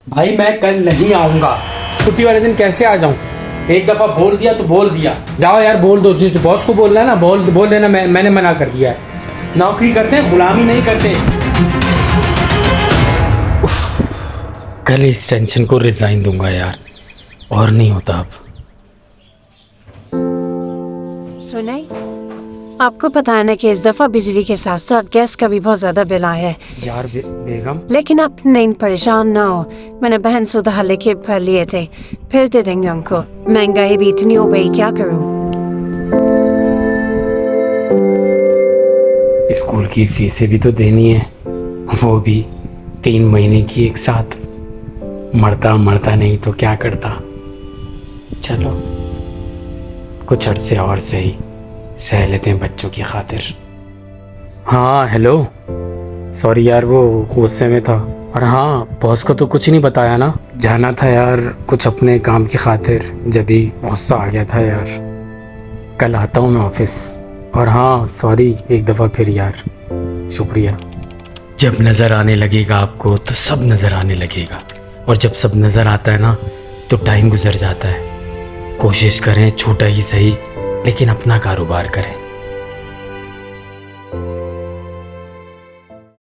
भाई मैं कल नहीं आऊंगा। छुट्टी वाले दिन कैसे आ जाऊं? एक दफा बोल दिया तो बोल दिया। जाओ यार, बोल दो। जिस बॉस को बोलना है ना, बोल देना मैंने मना कर दिया है। नौकरी करते हैं, गुलामी नहीं करते। कल इस टेंशन को रिजाइन दूंगा यार, और नहीं होता अब। सुनाई, आपको पता है ना कि इस दफा बिजली के साथ साथ गैस का भी बहुत ज्यादा बिल आया है। यार बेगम, लेकिन आप नहीं परेशान ना हो, मैंने बहन से उधार लेके भर लिए थे, फिर दे देंगे उनको। महंगाई भी इतनी हो गई, क्या करूं। स्कूल की फीसें भी तो देनी है, वो भी 3 महीने की एक साथ। मरता नहीं तो क्या करता। चलो कुछ अरसे और सही सह लेते हैं बच्चों की खातिर। हाँ हेलो, सॉरी यार, वो गुस्से में था। और हाँ, बॉस को तो कुछ नहीं बताया ना? जाना था यार कुछ अपने काम की खातिर, जब भी गुस्सा आ गया था यार। कल आता हूँ मैं ऑफिस। और हाँ सॉरी एक दफ़ा फिर यार, शुक्रिया। जब नज़र आने लगेगा आपको तो सब नज़र आने लगेगा, और जब सब नज़र आता है ना तो टाइम गुजर जाता है। कोशिश करें छोटा ही सही, लेकिन अपना कारोबार करें।